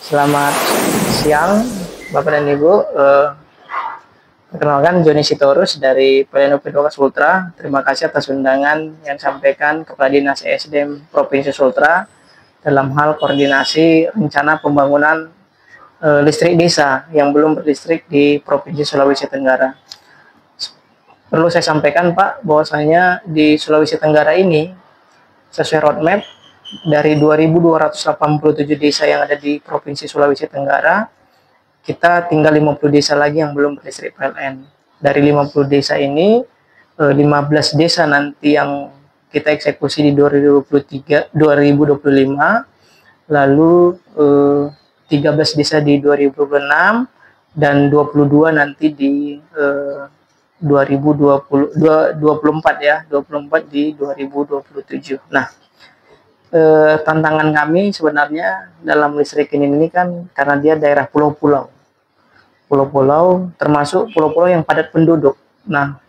Selamat siang, Bapak dan Ibu. Perkenalkan, Joni Sitorus dari Pleno Pidwakas Sultra. Terima kasih atas undangan yang disampaikan kepada Dinas ESDM Provinsi Sultra dalam hal koordinasi rencana pembangunan listrik desa yang belum berlistrik di Provinsi Sulawesi Tenggara. Perlu saya sampaikan, Pak, bahwasanya di Sulawesi Tenggara ini sesuai roadmap dari 2.287 desa yang ada di Provinsi Sulawesi Tenggara, kita tinggal 50 desa lagi yang belum berlistrik PLN. Dari 50 desa ini, 15 desa nanti yang kita eksekusi di 2025, lalu 13 desa di 2026, dan 22 nanti di 24 ya, 24 di 2027. Nah, tantangan kami sebenarnya dalam listrik ini kan karena dia daerah pulau-pulau, termasuk pulau-pulau yang padat penduduk. Nah,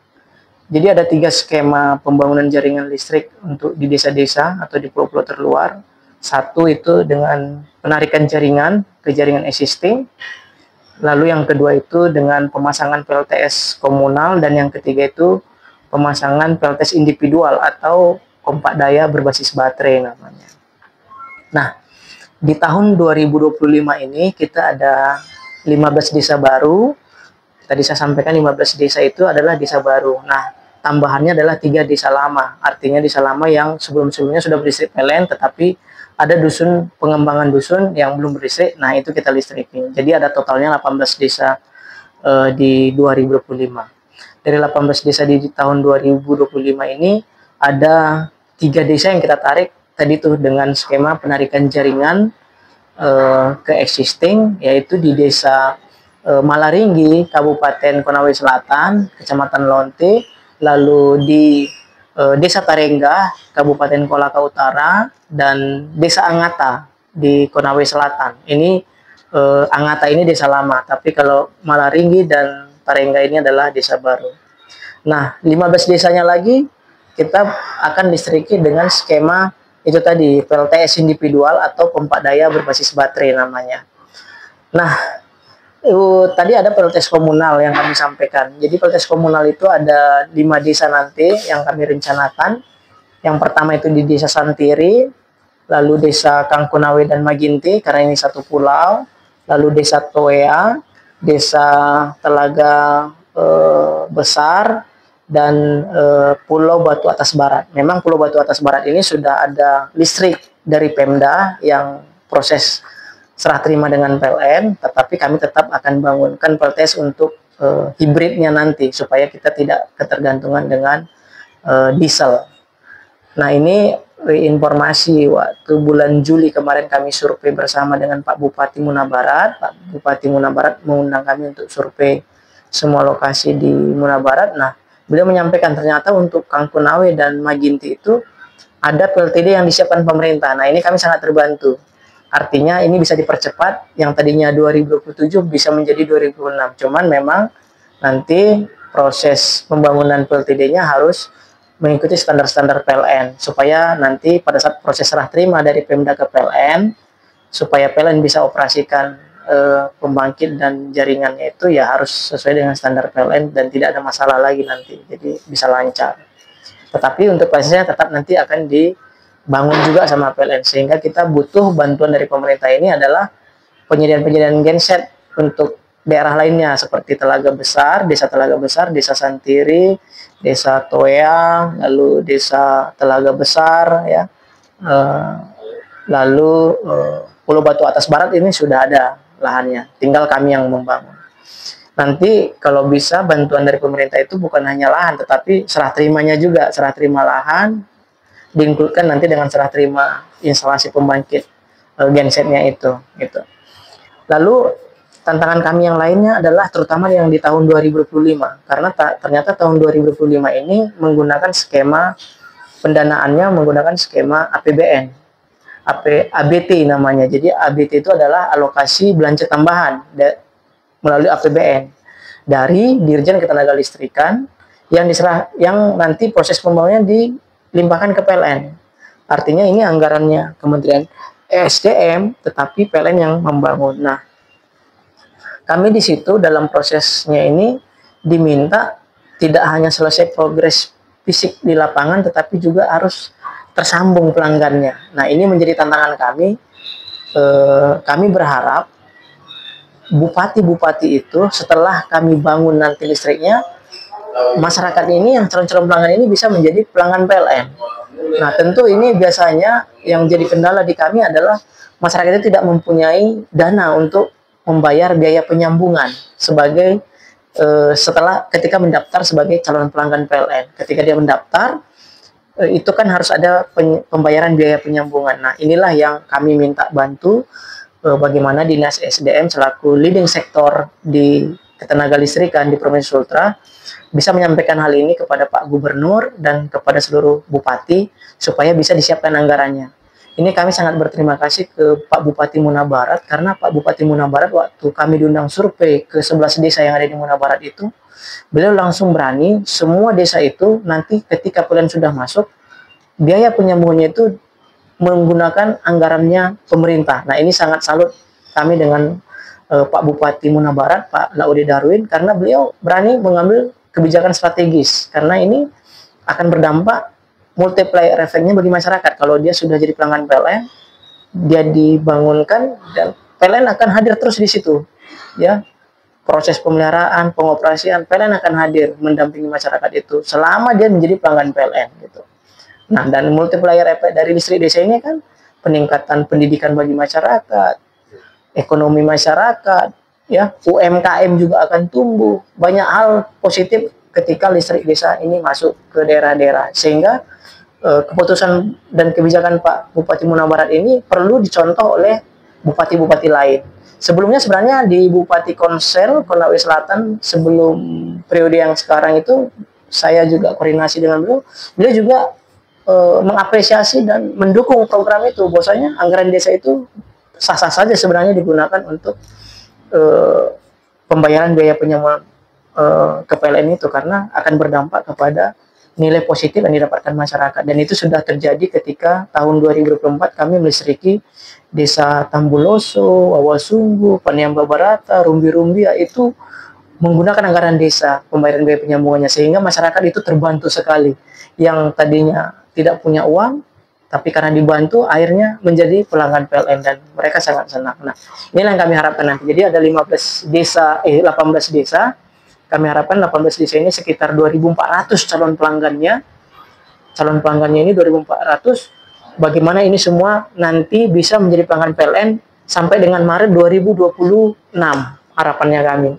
jadi ada 3 skema pembangunan jaringan listrik untuk di desa-desa atau di pulau-pulau terluar. Satu itu dengan penarikan jaringan ke jaringan existing. Lalu yang kedua itu dengan pemasangan PLTS komunal, dan yang ketiga itu pemasangan PLTS individual atau kompak daya berbasis baterai namanya. Nah, di tahun 2025 ini kita ada 15 desa baru. Tadi saya sampaikan 15 desa itu adalah desa baru. Nah, tambahannya adalah 3 desa lama. Artinya desa lama yang sebelum-sebelumnya sudah berlistrik PLN, tetapi ada dusun, pengembangan dusun yang belum berlistrik. Nah, itu kita listrikin. Jadi ada totalnya 18 desa di 2025. Dari 18 desa di tahun 2025 ini ada 3 desa yang kita tarik tadi tuh dengan skema penarikan jaringan ke existing, yaitu di desa Malaringgi, Kabupaten Konawe Selatan, Kecamatan Lonte, lalu di Desa Tarengga, Kabupaten Kolaka Utara, dan Desa Angata di Konawe Selatan. Ini Angata ini desa lama, tapi kalau Malaringgi dan Tarengga ini adalah desa baru. Nah, 15 desanya lagi kita akan listriki dengan skema itu tadi, PLTS individual atau kompak daya berbasis baterai namanya. Nah, tadi ada PLTS komunal yang kami sampaikan. Jadi PLTS komunal itu ada 5 desa nanti yang kami rencanakan. Yang pertama itu di Desa Santiri, lalu Desa Kangkunawe dan Maginti karena ini satu pulau, lalu Desa Toea, Desa Telaga Besar, dan Pulau Batu Atas Barat. Memang Pulau Batu Atas Barat ini sudah ada listrik dari Pemda yang proses serah terima dengan PLN, tetapi kami tetap akan bangunkan PLTS untuk hibridnya nanti supaya kita tidak ketergantungan dengan diesel. Nah, ini informasi waktu bulan Juli kemarin kami survei bersama dengan Pak Bupati Muna Barat. Pak Bupati Muna Barat mengundang kami untuk survei semua lokasi di Muna Barat. Nah, beliau menyampaikan ternyata untuk Kangkunawe dan Maginti itu ada PLTD yang disiapkan pemerintah. Nah, ini kami sangat terbantu. Artinya ini bisa dipercepat, yang tadinya 2027 bisa menjadi 2026. Cuman memang nanti proses pembangunan PLTD-nya harus mengikuti standar-standar PLN, supaya nanti pada saat proses serah terima dari Pemda ke PLN, supaya PLN bisa operasikan pembangkit dan jaringannya itu ya harus sesuai dengan standar PLN dan tidak ada masalah lagi nanti, jadi bisa lancar. Tetapi untuk prosesnya tetap nanti akan dibangun juga sama PLN, sehingga kita butuh bantuan dari pemerintah ini adalah penyediaan genset untuk daerah lainnya seperti Telaga Besar, Desa Telaga Besar, Desa Santiri, Desa Toea, lalu Desa Telaga Besar ya, lalu Pulau Batu Atas Barat ini sudah ada lahannya, tinggal kami yang membangun. Nanti kalau bisa bantuan dari pemerintah itu bukan hanya lahan, tetapi serah terimanya juga, serah terima lahan diinkludkan nanti dengan serah terima instalasi pembangkit gensetnya itu gitu. Lalu tantangan kami yang lainnya adalah terutama yang di tahun 2025, karena ternyata tahun 2025 ini menggunakan skema pendanaannya menggunakan skema APBN, ABT namanya. Jadi ABT itu adalah alokasi belanja tambahan melalui APBN dari Dirjen Ketenagalistrikan yang nanti proses pembangunannya dilimpahkan ke PLN. Artinya ini anggarannya Kementerian SDM, tetapi PLN yang membangun. Nah, kami di situ dalam prosesnya ini diminta tidak hanya selesai progres fisik di lapangan, tetapi juga harus tersambung pelanggannya. Nah, ini menjadi tantangan kami. Kami berharap bupati-bupati itu setelah kami bangun nanti listriknya, masyarakat ini yang calon-calon pelanggan ini bisa menjadi pelanggan PLN. Nah, tentu ini biasanya yang jadi kendala di kami adalah masyarakat itu tidak mempunyai dana untuk membayar biaya penyambungan sebagai setelah ketika mendaftar sebagai calon pelanggan PLN. Ketika dia mendaftar, itu kan harus ada pembayaran biaya penyambungan. Nah, inilah yang kami minta bantu bagaimana Dinas SDM selaku leading sektor di ketenaga listrikan di Provinsi Sultra bisa menyampaikan hal ini kepada Pak Gubernur dan kepada seluruh bupati supaya bisa disiapkan anggarannya. Ini kami sangat berterima kasih ke Pak Bupati Muna Barat, karena Pak Bupati Muna Barat waktu kami diundang survei ke 11 desa yang ada di Muna Barat itu, beliau langsung berani semua desa itu nanti ketika PLN sudah masuk, biaya penyambungannya itu menggunakan anggarannya pemerintah. Nah, ini sangat salut kami dengan Pak Bupati Muna Barat, Pak Laude Darwin, karena beliau berani mengambil kebijakan strategis, karena ini akan berdampak multiplier efeknya bagi masyarakat. Kalau dia sudah jadi pelanggan PLN, dia dibangunkan dan PLN akan hadir terus di situ, ya. Proses pemeliharaan, pengoperasian, PLN akan hadir mendampingi masyarakat itu selama dia menjadi pelanggan PLN gitu. Nah, dan multiplier efek dari listrik desa ini kan peningkatan pendidikan bagi masyarakat, ekonomi masyarakat, ya, UMKM juga akan tumbuh. Banyak hal positif ketika listrik desa ini masuk ke daerah-daerah, sehingga keputusan dan kebijakan Pak Bupati Muna Barat ini perlu dicontoh oleh bupati-bupati lain. Sebelumnya sebenarnya di Bupati Konawe Selatan sebelum periode yang sekarang itu saya juga koordinasi dengan beliau. Beliau juga mengapresiasi dan mendukung program itu. Bahwasanya anggaran desa itu sah-sah saja sebenarnya digunakan untuk pembayaran biaya penyambungan ke PLN itu, karena akan berdampak kepada nilai positif yang didapatkan masyarakat. Dan itu sudah terjadi ketika tahun 2024 kami melistriki desa Tambuloso, Wawasunggu, Paniamba Barata, Rumbi-Rumbia itu menggunakan anggaran desa pembayaran biaya penyambungannya, sehingga masyarakat itu terbantu sekali. Yang tadinya tidak punya uang, tapi karena dibantu akhirnya menjadi pelanggan PLN dan mereka sangat senang. Nah, inilah yang kami harapkan nanti. Jadi ada 18 desa, kami harapkan 18 desa ini sekitar 2.400 calon pelanggannya. Calon pelanggannya ini 2.400. Bagaimana ini semua nanti bisa menjadi pelanggan PLN sampai dengan Maret 2026 harapannya kami.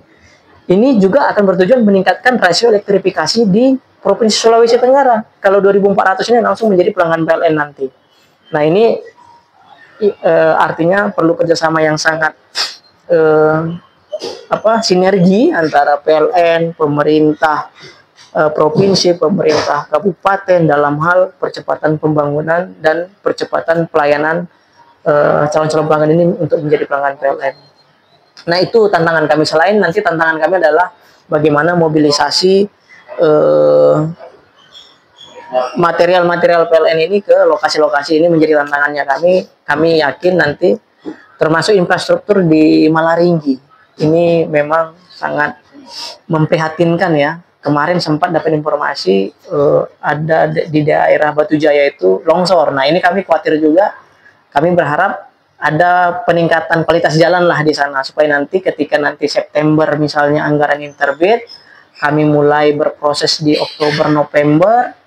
Ini juga akan bertujuan meningkatkan rasio elektrifikasi di Provinsi Sulawesi Tenggara. Kalau 2.400 ini langsung menjadi pelanggan PLN nanti. Nah, ini artinya perlu kerjasama yang sangat sinergi antara PLN, pemerintah provinsi, pemerintah kabupaten dalam hal percepatan pembangunan dan percepatan pelayanan calon-calon pelanggan ini untuk menjadi pelanggan PLN. Nah, itu tantangan kami. Selain nanti tantangan kami adalah bagaimana mobilisasi material-material PLN ini ke lokasi-lokasi ini menjadi tantangannya kami. Kami yakin nanti termasuk infrastruktur di Malaringgi. Ini memang sangat memprihatinkan ya. Kemarin sempat dapat informasi ada di daerah Batu Jaya itu longsor. Nah, ini kami khawatir juga. Kami berharap ada peningkatan kualitas jalan lah di sana supaya nanti ketika nanti September misalnya anggaran ini terbit, kami mulai berproses di Oktober, November,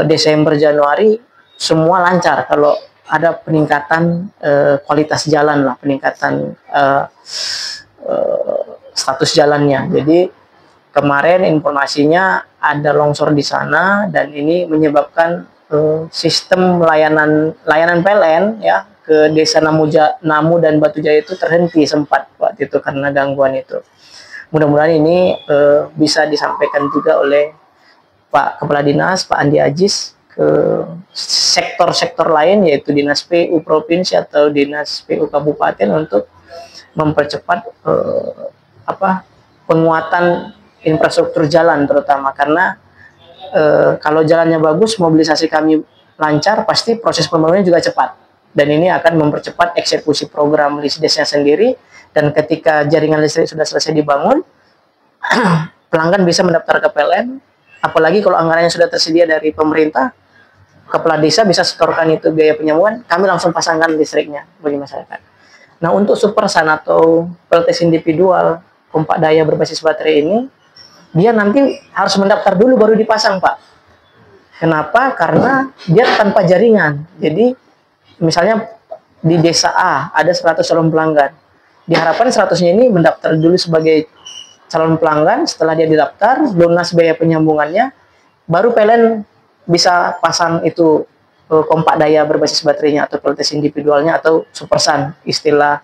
Desember, Januari semua lancar kalau ada peningkatan kualitas jalan lah, peningkatan status jalannya. Jadi kemarin informasinya ada longsor di sana dan ini menyebabkan sistem layanan PLN ya ke desa Namu dan Batu Jaya itu terhenti sempat waktu itu karena gangguan itu. Mudah-mudahan ini bisa disampaikan juga oleh Pak Kepala Dinas, Pak Andi Ajis, ke sektor-sektor lain yaitu Dinas PU Provinsi atau Dinas PU Kabupaten untuk mempercepat penguatan infrastruktur jalan terutama, karena kalau jalannya bagus, mobilisasi kami lancar, pasti proses pembangunan juga cepat. dan ini akan mempercepat eksekusi program LISDES-nya sendiri. Dan ketika jaringan listrik sudah selesai dibangun, pelanggan bisa mendaftar ke PLN, apalagi kalau anggarannya sudah tersedia dari pemerintah, kepala desa bisa setorkan itu biaya penyambungan, kami langsung pasangkan listriknya bagi masyarakat. Nah, untuk SuperSun atau PLTS individual pompa daya berbasis baterai ini, dia nanti harus mendaftar dulu baru dipasang, Pak. Kenapa? Karena dia tanpa jaringan. Jadi, misalnya di desa A ada 100 calon pelanggan. Diharapkan 100-nya ini mendaftar dulu sebagai calon pelanggan. Setelah dia didaftar, lunas biaya penyambungannya, baru PLN bisa pasang itu pompa daya berbasis baterainya atau PLTS individualnya atau SuperSun, istilah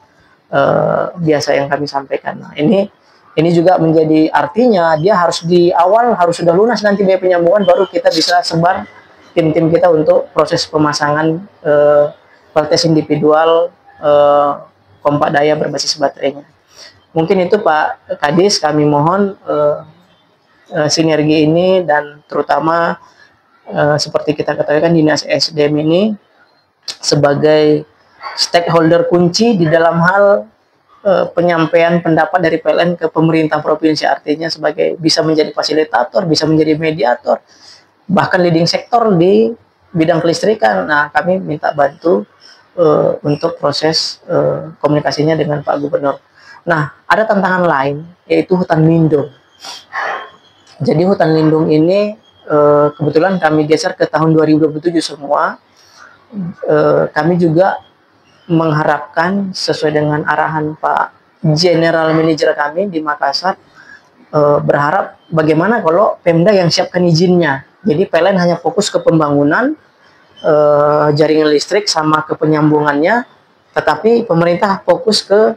biasa yang kami sampaikan. Nah, ini juga menjadi artinya dia harus di awal harus sudah lunas nanti biaya penyambungan, baru kita bisa sebar tim-tim kita untuk proses pemasangan PLTS individual pompa daya berbasis baterainya. Mungkin itu Pak Kadis, kami mohon sinergi ini, dan terutama seperti kita ketahui kan Dinas SDM ini sebagai stakeholder kunci di dalam hal penyampaian pendapat dari PLN ke pemerintah provinsi, artinya sebagai bisa menjadi fasilitator, bisa menjadi mediator, bahkan leading sektor di bidang kelistrikan. Nah, kami minta bantu untuk proses komunikasinya dengan Pak Gubernur. Nah, ada tantangan lain, yaitu hutan lindung. Jadi hutan lindung ini kebetulan kami geser ke tahun 2027 semua. Kami juga mengharapkan sesuai dengan arahan Pak General Manager kami di Makassar, berharap bagaimana kalau Pemda yang siapkan izinnya. Jadi PLN hanya fokus ke pembangunan jaringan listrik sama ke penyambungannya, tetapi pemerintah fokus ke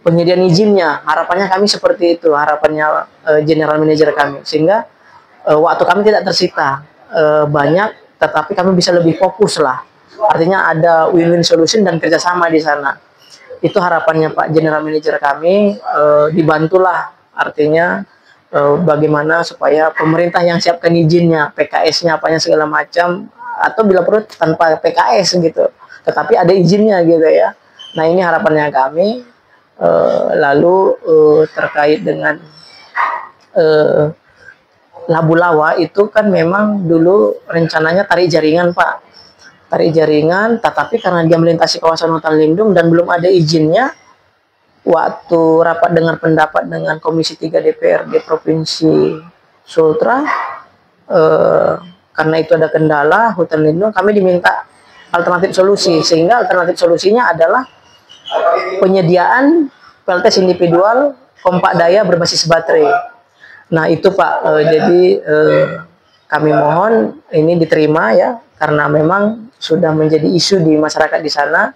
penyediaan izinnya. Harapannya kami seperti itu, harapannya General Manager kami, sehingga waktu kami tidak tersita banyak, tetapi kami bisa lebih fokus lah. Artinya ada win-win solution dan kerjasama di sana. Itu harapannya Pak General Manager kami, dibantulah artinya bagaimana supaya pemerintah yang siapkan izinnya, PKS-nya apanya segala macam, atau bila perlu tanpa PKS gitu, tetapi ada izinnya gitu ya. Nah, ini harapannya kami. Lalu terkait dengan Labu Lawa itu kan memang dulu rencananya tarik jaringan Pak, tarik jaringan, tetapi karena dia melintasi kawasan hutan lindung dan belum ada izinnya, waktu rapat dengar pendapat dengan Komisi 3 DPRD Provinsi Sultra, karena itu ada kendala hutan lindung, kami diminta alternatif solusi, sehingga alternatif solusinya adalah penyediaan PLTS individual pompa daya berbasis baterai. Nah, itu Pak, jadi kami mohon ini diterima ya, karena memang sudah menjadi isu di masyarakat di sana,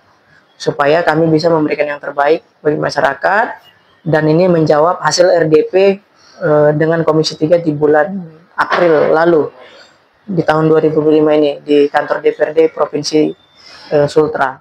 supaya kami bisa memberikan yang terbaik bagi masyarakat, dan ini menjawab hasil RDP dengan Komisi 3 di bulan April lalu di tahun 2005 ini di kantor DPRD Provinsi Sultra.